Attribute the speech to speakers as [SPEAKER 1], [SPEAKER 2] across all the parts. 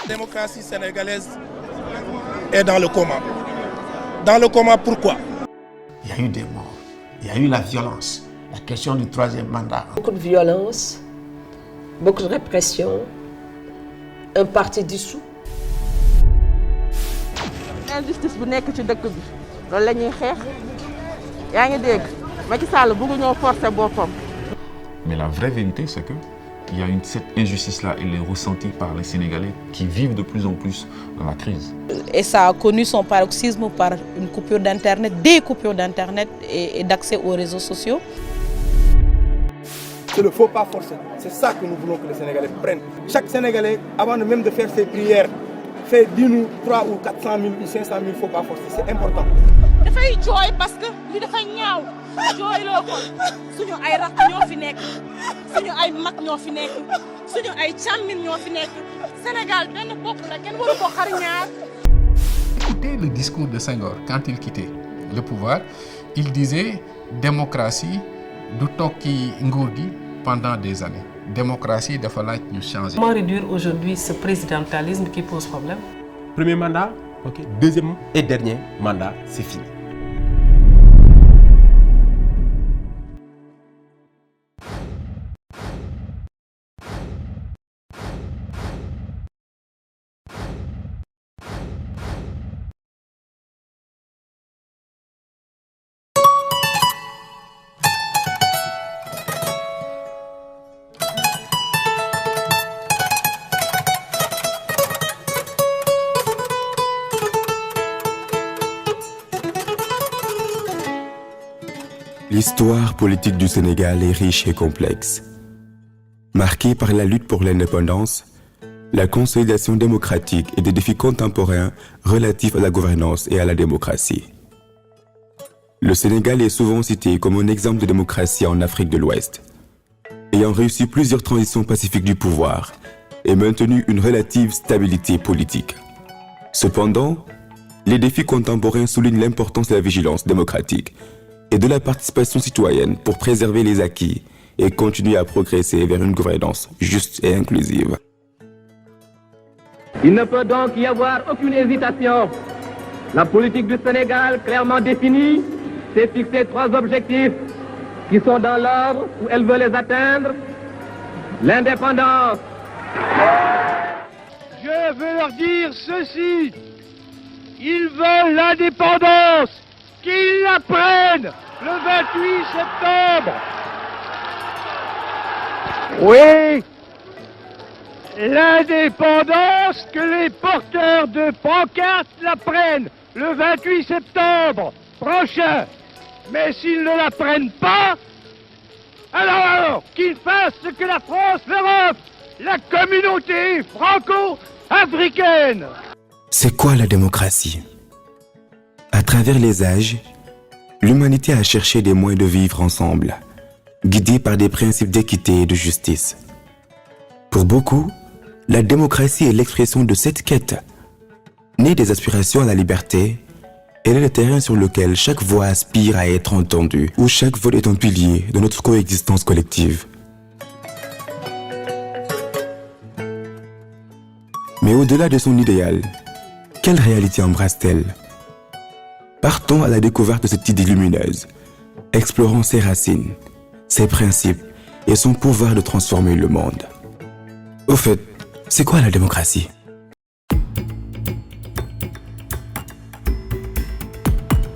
[SPEAKER 1] La démocratie sénégalaise est dans le coma. Dans le coma, pourquoi?
[SPEAKER 2] Il y a eu des morts, il y a eu la violence, la question du troisième mandat.
[SPEAKER 3] Beaucoup de violence, beaucoup de répression, un parti dissous.
[SPEAKER 4] Injustice bu nekk ci dëkk bi loolu la ñuy xeex yaa ngi dégg Macky Sall bëgg ñoo forcer boppam.
[SPEAKER 5] Mais la vraie vérité, c'est que cette injustice-là, elle est ressentie par les Sénégalais qui vivent de plus en plus dans la crise.
[SPEAKER 6] Et ça a connu son paroxysme par une coupure d'Internet, des coupures d'Internet et d'accès aux réseaux sociaux.
[SPEAKER 1] C'est le faux pas forcé. C'est ça que nous voulons que les Sénégalais prennent. Chaque Sénégalais, avant même de faire ses prières, fait 10 000, 3 ou 400 000 ou 500 000 faux pas forcés. C'est important.
[SPEAKER 4] dafay jooy parce que li dafa ñaaw jooy loo ko suñu ay rakk ñoo fi nekk suñu ay mag ñoo fi nekk suñu ay càmmin ñoo fi nekk Sénégal benn bopp la kenn waru ko xar ñaar.
[SPEAKER 7] Écoutez le discours de Senghor quand il quittait le pouvoir. Il disait démocratie du tokki nguur gi pendant des années. Démocratie dafa laaj ñu changer.
[SPEAKER 8] Comment réduire aujourd'hui ce présidentialisme qui pose problème?
[SPEAKER 9] Premier mandat, ok. Deuxième et dernier mandat, c'est fini.
[SPEAKER 10] L'histoire politique du Sénégal est riche et complexe. Marquée par la lutte pour l'indépendance, la consolidation démocratique et des défis contemporains relatifs à la gouvernance et à la démocratie. Le Sénégal est souvent cité comme un exemple de démocratie en Afrique de l'Ouest, ayant réussi plusieurs transitions pacifiques du pouvoir et maintenu une relative stabilité politique. Cependant, les défis contemporains soulignent l'importance de la vigilance démocratique et de la participation citoyenne pour préserver les acquis et continuer à progresser vers une gouvernance juste et inclusive.
[SPEAKER 11] Il ne peut donc y avoir aucune hésitation. La politique du Sénégal, clairement définie, s'est fixé 3 objectifs qui sont dans l'ordre où elle veut les atteindre. L'indépendance.
[SPEAKER 12] Je veux leur dire ceci. Ils veulent l'indépendance. Qu'ils la prennent le 28 septembre. Oui, l'indépendance, que les porteurs de pancartes la prennent le 28 septembre prochain. Mais s'ils ne la prennent pas, alors qu'ils fassent ce que la France leur offre, la communauté franco-africaine.
[SPEAKER 10] C'est quoi la démocratie? À travers les âges, l'humanité a cherché des moyens de vivre ensemble, guidés par des principes d'équité et de justice. Pour beaucoup, la démocratie est l'expression de cette quête. Née des aspirations à la liberté, elle est le terrain sur lequel chaque voix aspire à être entendue, où chaque vote est un pilier de notre coexistence collective. Mais au-delà de son idéal, quelle réalité embrasse-t-elle? Partons à la découverte de cette idée lumineuse, explorons ses racines, ses principes et son pouvoir de transformer le monde. Au fait, c'est quoi la démocratie?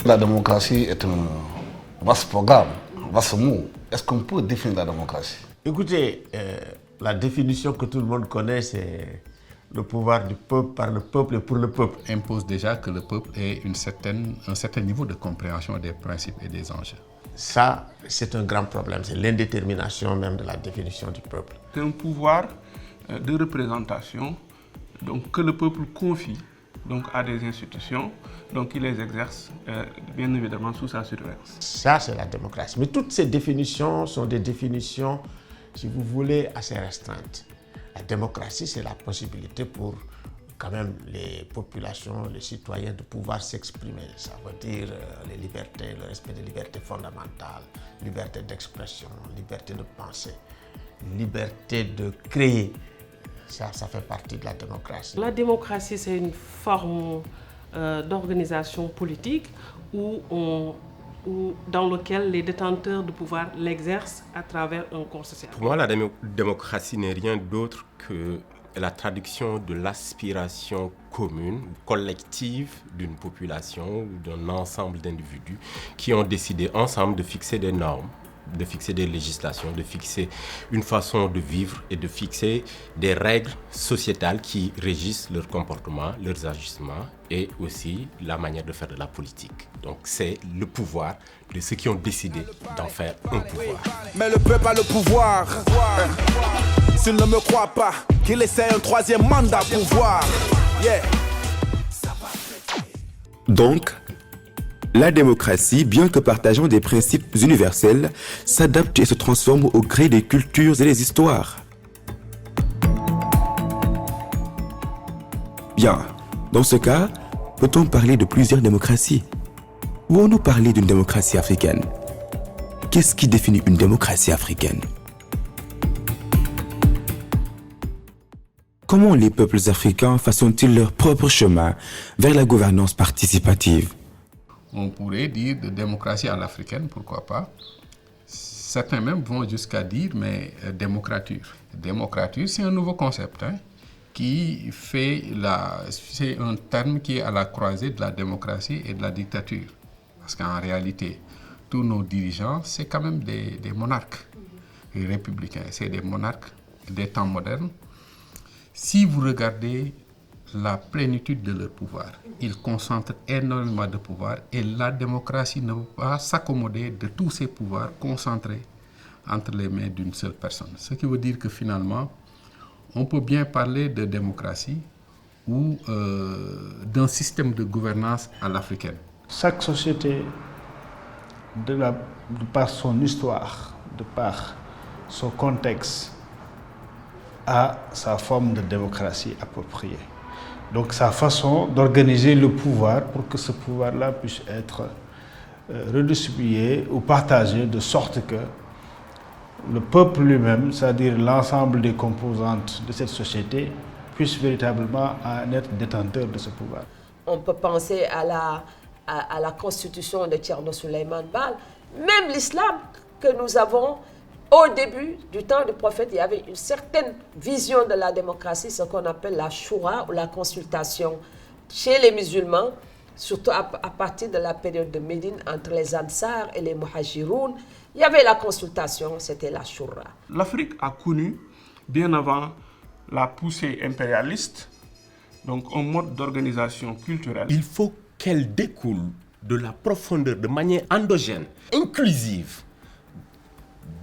[SPEAKER 2] La démocratie est un vaste programme, un vaste mot. Est-ce qu'on peut définir la démocratie? Écoutez, la définition que tout le monde connaît, c'est le pouvoir du peuple par le peuple et pour le peuple.
[SPEAKER 7] Impose déjà que le peuple ait un certain niveau de compréhension des principes et des enjeux.
[SPEAKER 2] Ça, c'est un grand problème. C'est l'indétermination même de la définition du peuple.
[SPEAKER 13] C'est un pouvoir de représentation donc, que le peuple confie donc, à des institutions, donc qui les exercent bien évidemment sous sa surveillance.
[SPEAKER 2] Ça, c'est la démocratie. Mais toutes ces définitions sont des définitions, si vous voulez, assez restreintes. La démocratie, c'est la possibilité pour quand même les populations, les citoyens de pouvoir s'exprimer. Ça veut dire les libertés, le respect des libertés fondamentales, liberté d'expression, liberté de penser, liberté de créer Ça fait partie de la démocratie.
[SPEAKER 8] La démocratie, c'est une forme d'organisation politique dans laquelle les détenteurs de pouvoir l'exercent à travers un corps social.
[SPEAKER 9] Pour moi, la démocratie n'est rien d'autre que la traduction de l'aspiration commune, collective d'une population ou d'un ensemble d'individus qui ont décidé ensemble de fixer des normes, de fixer des législations, de fixer une façon de vivre et de fixer des règles sociétales qui régissent leur comportement, leurs agissements et aussi la manière de faire de la politique. Donc c'est le pouvoir de ceux qui ont décidé d'en faire un pouvoir.
[SPEAKER 14] Mais le peuple a le pouvoir. S'il ne me croit pas, qu'il essaie un troisième mandat pour voir. Yeah.
[SPEAKER 10] Donc, la démocratie, bien que partageant des principes universels, s'adapte et se transforme au gré des cultures et des histoires. Bien, dans ce cas, peut-on parler de plusieurs démocraties? Pouvons-nous parler d'une démocratie africaine? Qu'est-ce qui définit une démocratie africaine? Comment les peuples africains façonnent-ils leur propre chemin vers la gouvernance participative?
[SPEAKER 7] On pourrait dire de démocratie à l'africaine, pourquoi pas. Certains même vont jusqu'à dire, mais démocrature. Démocrature, c'est un nouveau concept, c'est un terme qui est à la croisée de la démocratie et de la dictature. Parce qu'en réalité, tous nos dirigeants, c'est quand même des monarques républicains. C'est des monarques des temps modernes. Si vous regardez la plénitude de leur pouvoir, ils concentrent énormément de pouvoir et la démocratie ne peut pas s'accommoder de tous ces pouvoirs concentrés entre les mains d'une seule personne. Ce qui veut dire que finalement, on peut bien parler de démocratie ou d'un système de gouvernance à l'africaine.
[SPEAKER 15] Chaque société, de par son histoire, de par son contexte, a sa forme de démocratie appropriée. Donc sa façon d'organiser le pouvoir pour que ce pouvoir-là puisse être redistribué ou partagé de sorte que le peuple lui-même, c'est-à-dire l'ensemble des composantes de cette société, puisse véritablement en être détenteur de ce pouvoir.
[SPEAKER 3] On peut penser à la constitution de Thierno Souleymane Baal. Même l'islam que nous avons, au début du temps du prophète, il y avait une certaine vision de la démocratie, ce qu'on appelle la choura ou la consultation. Chez les musulmans, surtout à partir de la période de Médine, entre les Ansar et les Muhajiroun, il y avait la consultation, c'était la choura.
[SPEAKER 13] L'Afrique a connu, bien avant la poussée impérialiste, donc un mode d'organisation culturelle.
[SPEAKER 9] Il faut qu'elle découle de la profondeur, de manière endogène, inclusive,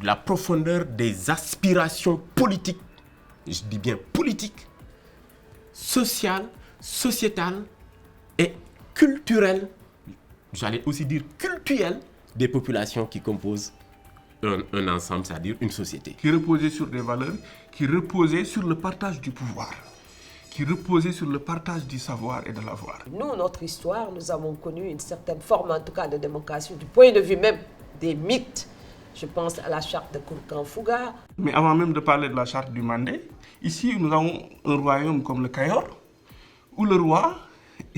[SPEAKER 9] la profondeur des aspirations politiques, je dis bien politiques, sociales, sociétales et culturelles, j'allais aussi dire cultuelles, des populations qui composent un ensemble, c'est-à-dire une société.
[SPEAKER 13] Qui reposait sur des valeurs, qui reposait sur le partage du pouvoir, qui reposait sur le partage du savoir et de l'avoir.
[SPEAKER 3] Nous, notre histoire, nous avons connu une certaine forme, en tout cas, de démocratie, du point de vue même des mythes. Je pense à la charte de Kourkan-Fouga.
[SPEAKER 13] Mais avant même de parler de la charte du Mandé, ici nous avons un royaume comme le Cayor, où le roi,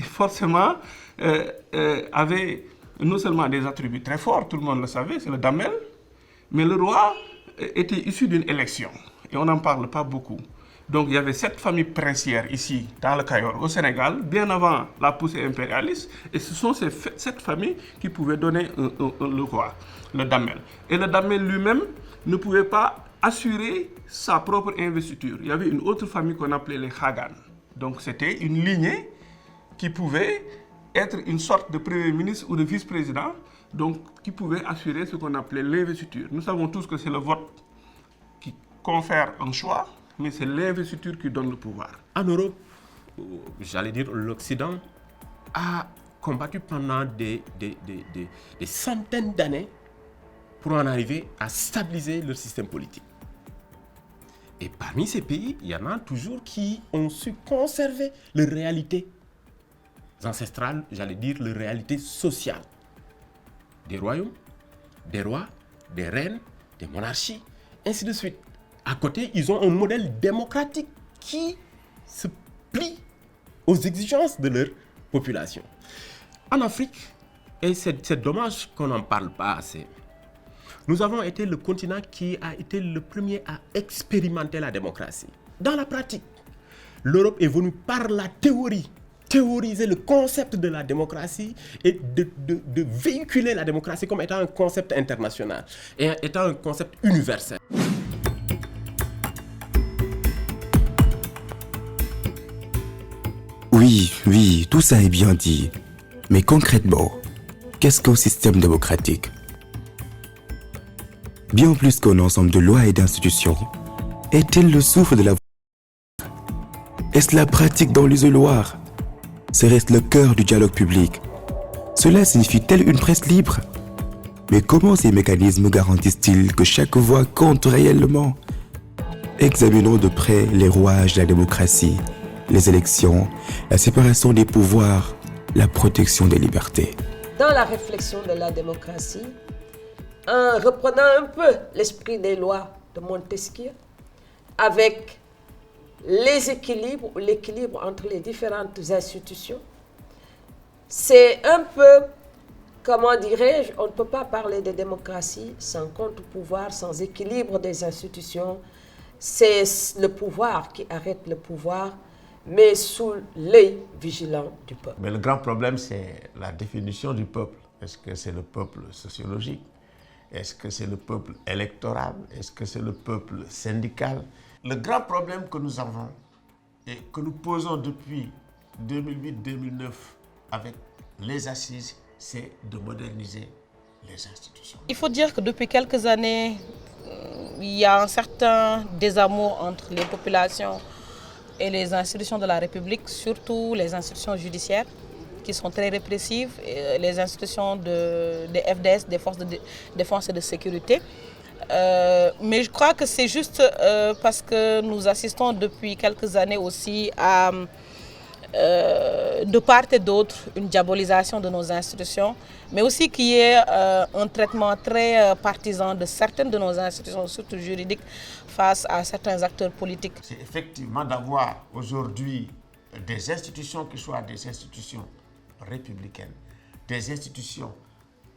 [SPEAKER 13] forcément, avait non seulement des attributs très forts, tout le monde le savait, c'est le Damel, mais le roi était issu d'une élection. Et on n'en parle pas beaucoup. Donc il y avait 7 familles princières ici, dans le Cayor, au Sénégal, bien avant la poussée impérialiste. Et ce sont ces 7 familles qui pouvaient donner le roi, le Damel. Et le Damel lui-même ne pouvait pas assurer sa propre investiture. Il y avait une autre famille qu'on appelait les Khagan. Donc c'était une lignée qui pouvait être une sorte de premier ministre ou de vice-président, donc qui pouvait assurer ce qu'on appelait l'investiture. Nous savons tous que c'est le vote qui confère un choix, mais c'est l'investiture qui donne le pouvoir.
[SPEAKER 9] En Europe, j'allais dire l'Occident, a combattu pendant des centaines d'années pour en arriver à stabiliser leur système politique. Et parmi ces pays, il y en a toujours qui ont su conserver leurs réalités ancestrales, j'allais dire leurs réalités sociales. Des royaumes, des rois, des reines, des monarchies, ainsi de suite. À côté, ils ont un modèle démocratique qui se plient aux exigences de leur population. En Afrique, et c'est dommage qu'on n'en parle pas assez, nous avons été le continent qui a été le premier à expérimenter la démocratie. Dans la pratique, l'Europe est venue par la théorie, théoriser le concept de la démocratie et de véhiculer la démocratie comme étant un concept international et étant un concept universel.
[SPEAKER 10] Oui, tout ça est bien dit. Mais concrètement, qu'est-ce qu'un système démocratique? Bien plus qu'un ensemble de lois et d'institutions, est-il le souffle de la... Est-ce la pratique dans l'isoloir? Serait-ce le cœur du dialogue public? Cela signifie-t-il une presse libre? Mais comment ces mécanismes garantissent-ils que chaque voix compte réellement? Examinons de près les rouages de la démocratie, les élections, la séparation des pouvoirs, la protection des libertés.
[SPEAKER 3] Dans la réflexion de la démocratie, en reprenant un peu l'esprit des lois de Montesquieu, avec les équilibres, l'équilibre entre les différentes institutions, c'est un peu, comment dirais-je, on ne peut pas parler de démocratie sans contre-pouvoir, sans équilibre des institutions. C'est le pouvoir qui arrête le pouvoir, mais sous l'œil vigilant du peuple.
[SPEAKER 2] Mais le grand problème, c'est la définition du peuple. Est-ce que c'est le peuple sociologique? Est-ce que c'est le peuple électoral? Est-ce que c'est le peuple syndical? Le grand problème que nous avons et que nous posons depuis 2008-2009 avec les assises, c'est de moderniser les institutions.
[SPEAKER 6] Il faut dire que depuis quelques années, il y a un certain désamour entre les populations et les institutions de la République, surtout les institutions judiciaires, qui sont très répressives, les institutions des FDS, des forces de défense et de sécurité. Mais je crois que c'est juste parce que nous assistons depuis quelques années aussi à, de part et d'autre, une diabolisation de nos institutions, mais aussi qu'il y ait un traitement très partisan de certaines de nos institutions, surtout juridiques, face à certains acteurs politiques.
[SPEAKER 2] C'est effectivement d'avoir aujourd'hui des institutions qui soient des institutions républicaines, des institutions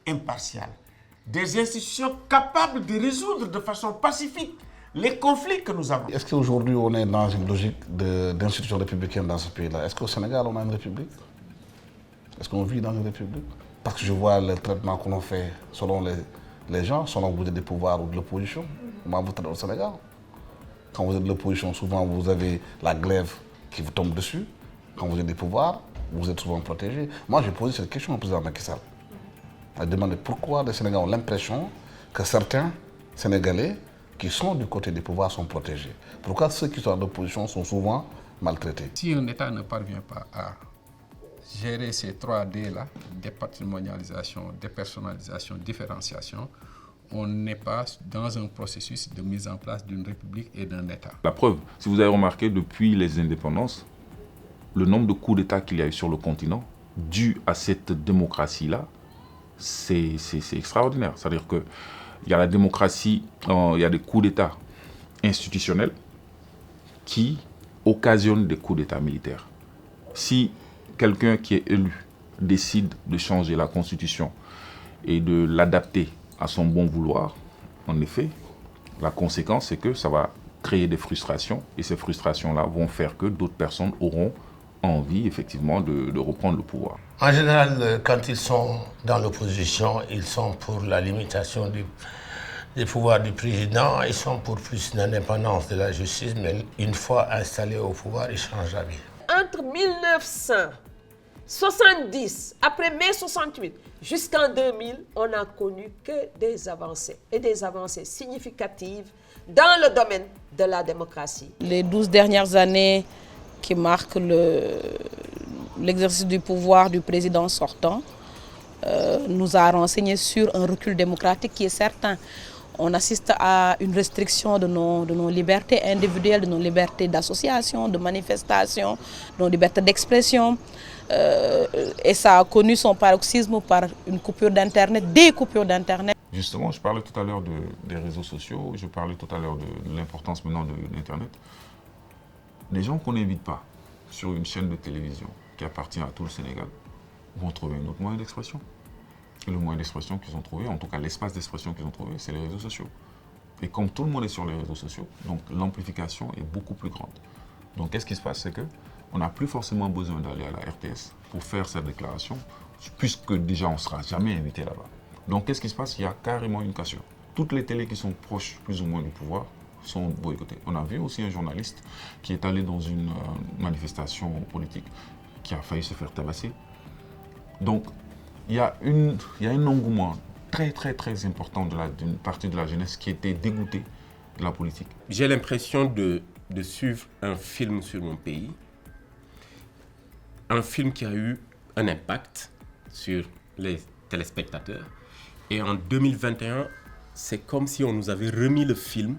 [SPEAKER 2] impartiales, des institutions capables de résoudre de façon pacifique les conflits que nous avons.
[SPEAKER 16] Est-ce qu'aujourd'hui on est dans une logique d'institutions républicaines dans ce pays-là? Est-ce qu'au Sénégal on a une république? Est-ce qu'on vit dans une république? Parce que je vois le traitement qu'on fait selon les gens, selon que vous êtes des pouvoirs ou de l'opposition. Comment vous traitez au Sénégal? Quand vous êtes de l'opposition, souvent vous avez la glaive qui vous tombe dessus. Quand vous êtes des pouvoirs, vous êtes souvent protégé. Moi, j'ai posé cette question au président Macky Sall. Il a demandé pourquoi les Sénégalais ont l'impression que certains Sénégalais qui sont du côté des pouvoirs sont protégés. Pourquoi ceux qui sont à l'opposition sont souvent maltraités?
[SPEAKER 7] Si un État ne parvient pas à gérer ces 3D-là, dépatrimonialisation, dépersonnalisation, différenciation, on n'est pas dans un processus de mise en place d'une république et d'un État.
[SPEAKER 5] La preuve, si vous avez remarqué, depuis les indépendances, le nombre de coups d'État qu'il y a eu sur le continent, dû à cette démocratie-là, c'est extraordinaire. C'est-à-dire qu'il y a la démocratie, il y a des coups d'État institutionnels qui occasionnent des coups d'État militaires. Si quelqu'un qui est élu décide de changer la Constitution et de l'adapter à son bon vouloir, en effet, la conséquence, c'est que ça va créer des frustrations et ces frustrations-là vont faire que d'autres personnes auront envie, effectivement, de reprendre le pouvoir.
[SPEAKER 17] En général, quand ils sont dans l'opposition, ils sont pour la limitation des pouvoirs du président, ils sont pour plus d'indépendance de la justice, mais une fois installés au pouvoir, ils changent la vie.
[SPEAKER 3] Entre 1970, après mai 68, jusqu'en 2000, on n'a connu que des avancées, et des avancées significatives dans le domaine de la démocratie.
[SPEAKER 6] Les 12 dernières années qui marquent l'exercice du pouvoir du président sortant nous a renseigné sur un recul démocratique qui est certain. On assiste à une restriction de nos libertés individuelles, de nos libertés d'association, de manifestation, de nos libertés d'expression. Et ça a connu son paroxysme par une coupure d'Internet, des coupures d'Internet.
[SPEAKER 5] Justement, je parlais tout à l'heure des réseaux sociaux, je parlais tout à l'heure de l'importance maintenant de l'Internet. les gens qu'on n'invite pas sur une chaîne de télévision qui appartient à tout le Sénégal vont trouver un autre moyen d'expression. Et le moyen d'expression qu'ils ont trouvé, en tout cas l'espace d'expression qu'ils ont trouvé, c'est les réseaux sociaux. Et comme tout le monde est sur les réseaux sociaux, donc l'amplification est beaucoup plus grande. Donc qu'est-ce qui se passe, c'est qu'on n'a plus forcément besoin d'aller à la RTS pour faire cette déclaration, puisque déjà on ne sera jamais invité là-bas. Donc qu'est-ce qui se passe? Il y a carrément une cassure. Toutes les télés qui sont proches plus ou moins du pouvoir sont boycottées. On a vu aussi un journaliste qui est allé dans une manifestation politique qui a failli se faire tabasser. Donc il y a un engouement très important d'une partie de la jeunesse qui était dégoûtée de la politique.
[SPEAKER 9] J'ai l'impression de suivre un film sur mon pays, un film qui a eu un impact sur les téléspectateurs. Et en 2021, c'est comme si on nous avait remis le film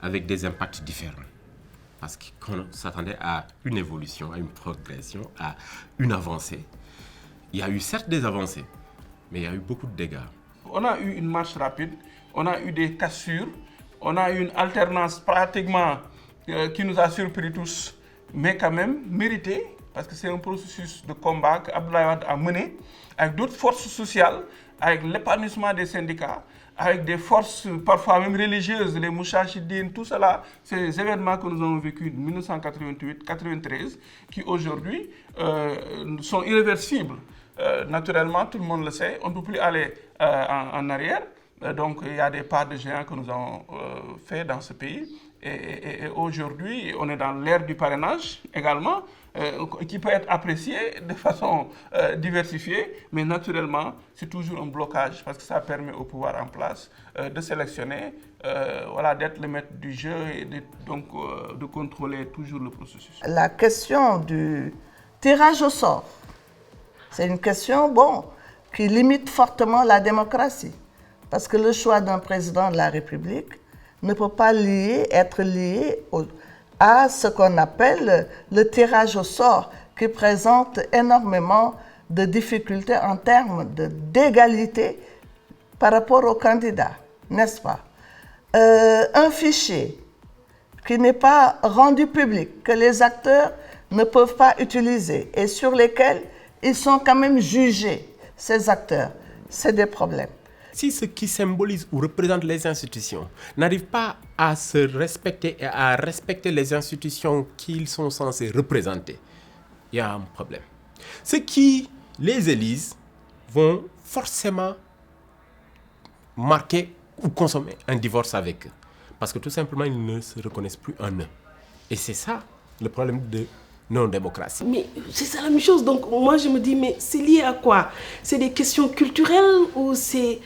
[SPEAKER 9] avec des impacts différents. Parce qu'on s'attendait à une évolution, à une progression, à une avancée. Il y a eu certes des avancées, mais il y a eu beaucoup de dégâts.
[SPEAKER 13] On a eu une marche rapide, on a eu des cassures, on a eu une alternance pratiquement qui nous a surpris tous, mais quand même méritée, parce que c'est un processus de combat qu'Abdoulaye Wade a mené avec d'autres forces sociales, avec l'épanouissement des syndicats, avec des forces parfois même religieuses, les Moustarchidines, tout cela, ces événements que nous avons vécus en 1988-93, qui aujourd'hui sont irréversibles. Naturellement, tout le monde le sait, on ne peut plus aller en arrière. Donc il y a des pas de géants que nous avons fait dans ce pays. Et aujourd'hui, on est dans l'ère du parrainage également, qui peut être apprécié de façon diversifiée, mais naturellement, c'est toujours un blocage parce que ça permet au pouvoir en place de sélectionner, d'être le maître du jeu et de contrôler toujours le processus.
[SPEAKER 18] La question du tirage au sort, c'est une question qui limite fortement la démocratie. Parce que le choix d'un président de la République ne peut pas être lié à ce qu'on appelle le tirage au sort, qui présente énormément de difficultés en termes d'égalité par rapport aux candidats, n'est-ce pas? Un fichier qui n'est pas rendu public, que les acteurs ne peuvent pas utiliser et sur lesquels ils sont quand même jugés, ces acteurs, c'est des problèmes.
[SPEAKER 9] Si ce qui symbolise ou représente les institutions n'arrive pas à se respecter et à respecter les institutions qu'ils sont censés représenter, il y a un problème. Ceux qui les élisent vont forcément marquer ou consommer un divorce avec eux. Parce que tout simplement, ils ne se reconnaissent plus en eux. Et c'est ça le problème de non-démocratie.
[SPEAKER 8] Mais c'est ça la même chose. Donc moi je me dis, mais c'est lié à quoi? C'est des questions culturelles ou c'est...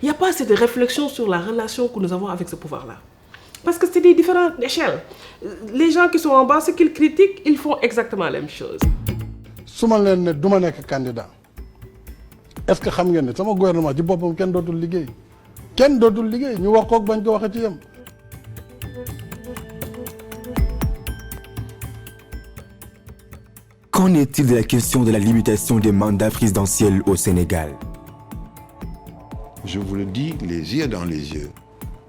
[SPEAKER 8] Il n'y a pas assez de réflexion sur la relation que nous avons avec ce pouvoir-là. Parce que c'est des différentes échelles. Les gens qui sont en bas, ce qu'ils critiquent, ils font exactement la même chose.
[SPEAKER 19] Si je ne suis pas candidat, est-ce que vous savez que mon gouvernement ne peut pas travailler? Personne ne peut travailler. Nous devons dire.
[SPEAKER 10] Qu'en est-il de la question de la limitation des mandats présidentiels au Sénégal?
[SPEAKER 20] Je vous le dis les yeux dans les yeux.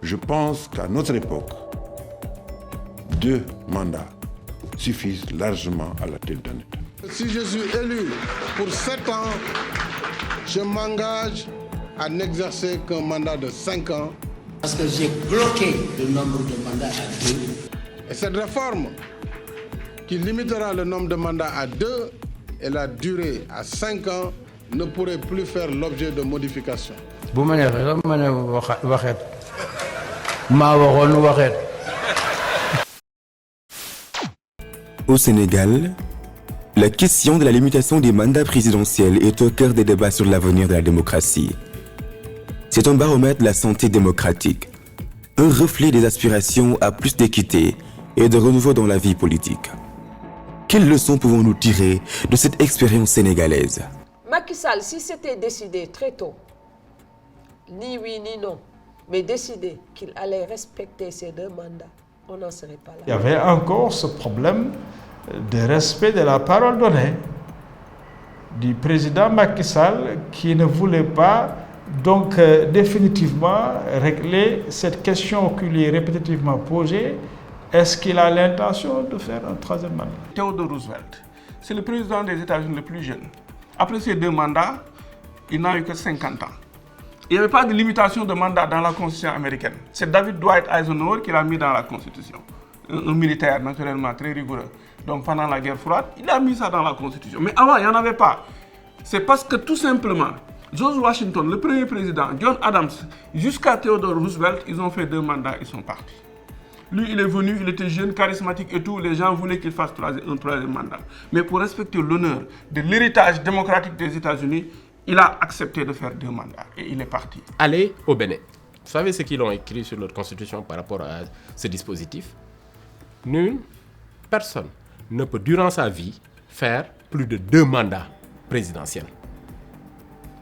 [SPEAKER 20] Je pense qu'à notre époque, 2 mandats suffisent largement à la tête d'un État.
[SPEAKER 19] Si je suis élu pour 7 ans, je m'engage à n'exercer qu'un mandat de 5 ans.
[SPEAKER 21] Parce que j'ai bloqué le nombre de mandats à 2.
[SPEAKER 19] Et cette réforme qui limitera le nombre de mandats à 2 et la durée à 5 ans ne pourrait plus faire l'objet de modifications.
[SPEAKER 10] Au Sénégal, la question de la limitation des mandats présidentiels est au cœur des débats sur l'avenir de la démocratie. C'est un baromètre de la santé démocratique, un reflet des aspirations à plus d'équité et de renouveau dans la vie politique. Quelles leçons pouvons-nous tirer de cette expérience sénégalaise?
[SPEAKER 3] Macky Sall, si c'était décidé très tôt, ni oui ni non, mais décidé qu'il allait respecter ces 2 mandats, on n'en serait pas là.
[SPEAKER 15] Il y avait encore ce problème de respect de la parole donnée du président Macky Sall qui ne voulait pas définitivement régler cette question qui lui est répétitivement posée Est-ce qu'il a l'intention de faire un troisième mandat?
[SPEAKER 13] Theodore Roosevelt, c'est le président des États-Unis le plus jeune. Après ces 2 mandats, il n'a eu que 50 ans. Il n'y avait pas de limitation de mandat dans la Constitution américaine. C'est David Dwight Eisenhower qui l'a mis dans la Constitution. Un militaire naturellement très rigoureux. Donc pendant la guerre froide, il a mis ça dans la Constitution. Mais avant, il n'y en avait pas. C'est parce que tout simplement, George Washington, le premier président, John Adams, jusqu'à Theodore Roosevelt, ils ont fait 2 mandats, ils sont partis. Lui, il est venu, il était jeune, charismatique et tout, les gens voulaient qu'il fasse un troisième mandat. Mais pour respecter l'honneur de l'héritage démocratique des États-Unis, il a accepté de faire 2 mandats et il est parti.
[SPEAKER 9] Allez au Bénin. Vous savez ce qu'ils ont écrit sur leur constitution par rapport à ce dispositif? Nulle personne ne peut, durant sa vie, faire plus de 2 mandats présidentiels.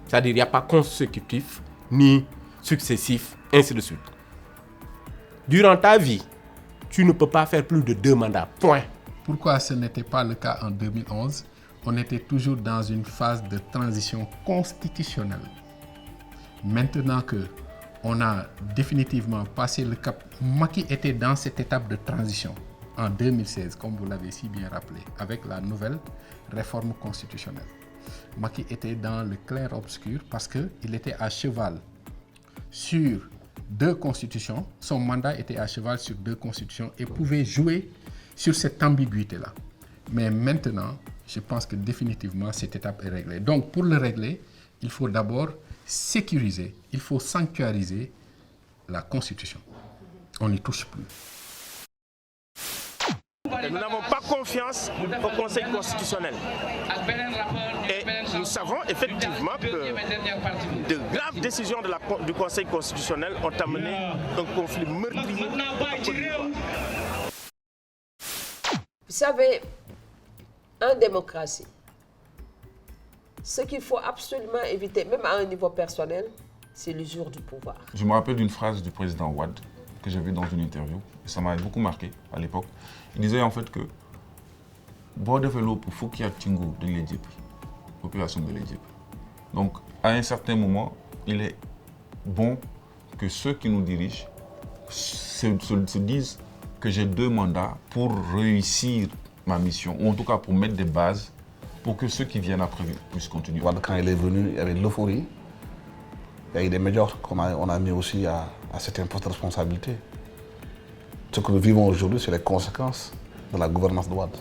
[SPEAKER 9] C'est-à-dire qu'il n'y a pas consécutif ni successif, ainsi de suite. Durant ta vie, tu ne peux pas faire plus de 2 mandats. Point.
[SPEAKER 7] Pourquoi ce n'était pas le cas en 2011? On était toujours dans une phase de transition constitutionnelle. Maintenant que on a définitivement passé le cap, Macky était dans cette étape de transition en 2016, comme vous l'avez si bien rappelé, avec la nouvelle réforme constitutionnelle. Macky était dans le clair-obscur parce qu'il était à cheval sur 2 constitutions. Son mandat était à cheval sur 2 constitutions et pouvait jouer sur cette ambiguïté-là. Mais maintenant, je pense que définitivement, cette étape est réglée. Donc, pour le régler, il faut d'abord sécuriser, il faut sanctuariser la Constitution. On n'y touche plus.
[SPEAKER 1] Et nous n'avons pas confiance au Conseil constitutionnel. Et nous savons effectivement que de graves décisions du Conseil constitutionnel ont amené un conflit meurtrier.
[SPEAKER 3] Vous savez, en démocratie, ce qu'il faut absolument éviter, même à un niveau personnel, c'est l'usure du pouvoir.
[SPEAKER 5] Je me rappelle d'une phrase du président Wade que j'ai vue dans une interview, et ça m'a beaucoup marqué à l'époque. Il disait en fait que population de l'Égypte. Donc, à un certain moment, il est bon que ceux qui nous dirigent se disent que j'ai 2 mandats pour réussir ma mission, ou en tout cas pour mettre des bases pour que ceux qui viennent après puissent continuer.
[SPEAKER 16] Quand il est venu, il y avait de l'euphorie. Il y a eu des médias qu'on a mis aussi à certains postes de responsabilité. Ce que nous vivons aujourd'hui, c'est les conséquences de la gouvernance de Wade.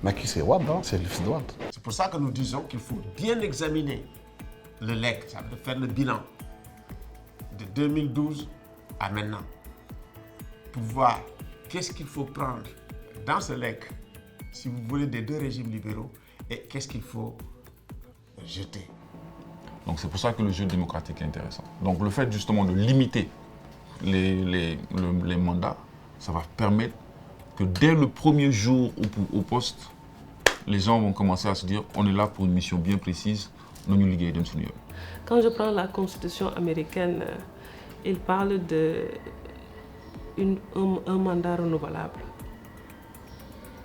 [SPEAKER 16] Macky, c'est Wade, hein? C'est le fils de Wade.
[SPEAKER 2] C'est pour ça que nous disons qu'il faut bien examiner le legs, ça veut faire le bilan de 2012 à maintenant, pour voir qu'est-ce qu'il faut prendre dans ce legs, si vous voulez, des 2 régimes libéraux, et qu'est-ce qu'il faut jeter.
[SPEAKER 5] Donc c'est pour ça que le jeu démocratique est intéressant. Donc le fait justement de limiter les mandats, ça va permettre que dès le premier jour au poste, les gens vont commencer à se dire on est là pour une mission bien précise, nous nous liguons d'un souvenir.
[SPEAKER 8] Quand je prends la Constitution américaine, il parle de un mandat renouvelable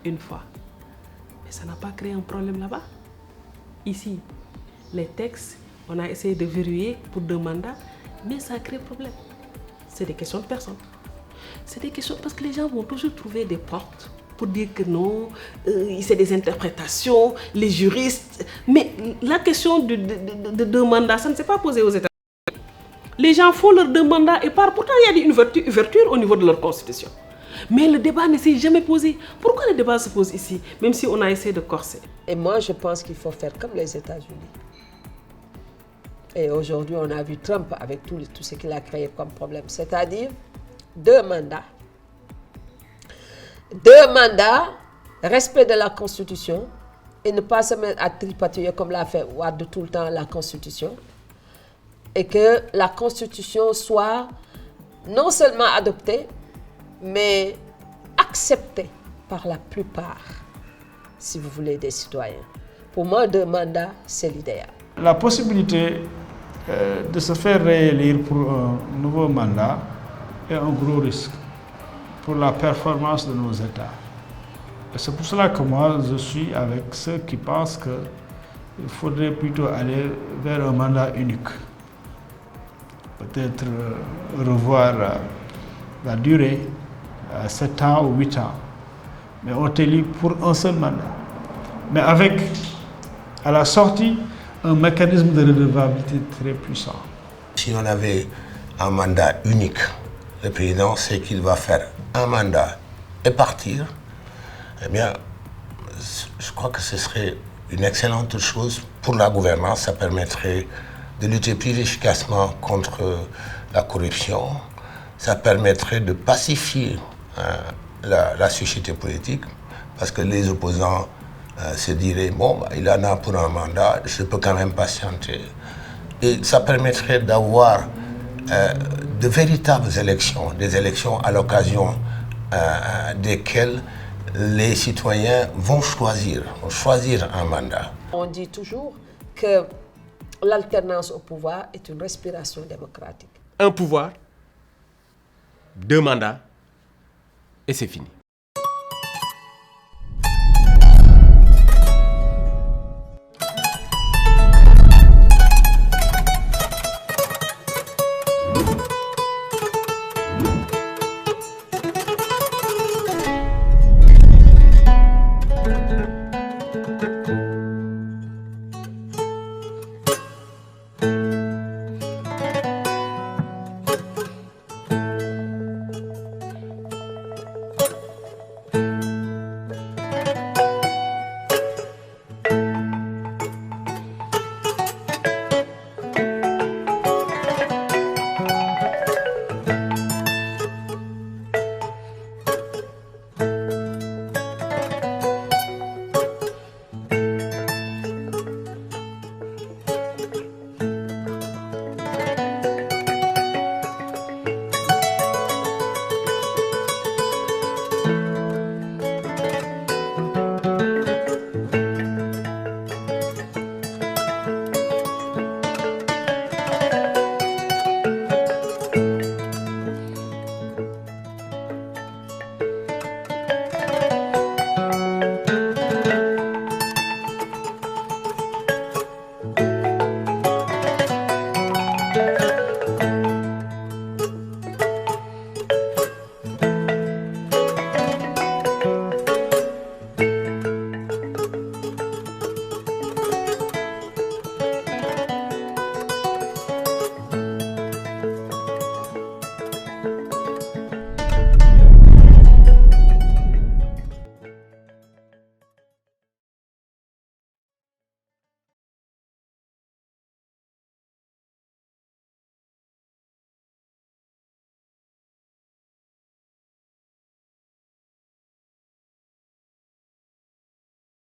[SPEAKER 8] une fois. Mais ça n'a pas créé un problème là-bas. Ici, les textes, on a essayé de verrouiller pour 2 mandats, mais ça crée problème. C'est des questions de personnes. C'est des questions parce que les gens vont toujours trouver des portes pour dire que non, c'est des interprétations, les juristes. Mais la question de 2 mandats, ça ne s'est pas posé aux États-Unis. Les gens font leurs 2 mandats et partent. Pourtant, il y a une ouverture au niveau de leur constitution. Mais le débat ne s'est jamais posé. Pourquoi le débat se pose ici, même si on a essayé de corser?
[SPEAKER 3] Et moi, je pense qu'il faut faire comme les États-Unis. Et aujourd'hui, on a vu Trump avec tout ce qu'il a créé comme problème. C'est-à-dire 2 mandats. 2 mandats, respect de la Constitution et ne pas se mettre à tripatouiller comme l'a fait Wade tout le temps la Constitution. Et que la Constitution soit non seulement adoptée, mais acceptée par la plupart, si vous voulez, des citoyens. Pour moi, 2 mandats, c'est l'idéal.
[SPEAKER 15] La possibilité de se faire réélire pour un nouveau mandat est un gros risque pour la performance de nos États. Et c'est pour cela que moi, je suis avec ceux qui pensent qu'il faudrait plutôt aller vers un mandat unique. Peut-être revoir la durée 7 ans ou 8 ans. Mais on t'élit pour un seul mandat. Mais avec, à la sortie, un mécanisme de redevabilité très puissant.
[SPEAKER 17] Si on avait un mandat unique, le président sait qu'il va faire un mandat et partir, eh bien, je crois que ce serait une excellente chose pour la gouvernance. Ça permettrait de lutter plus efficacement contre la corruption. Ça permettrait de pacifier la société politique, parce que les opposants se diraient, bon, bah, il en a pour un mandat, je peux quand même patienter. Et ça permettrait d'avoir de véritables élections, des élections à l'occasion desquelles les citoyens vont choisir un mandat.
[SPEAKER 3] On dit toujours que l'alternance au pouvoir est une respiration démocratique.
[SPEAKER 9] Un pouvoir, 2 mandats, et c'est fini.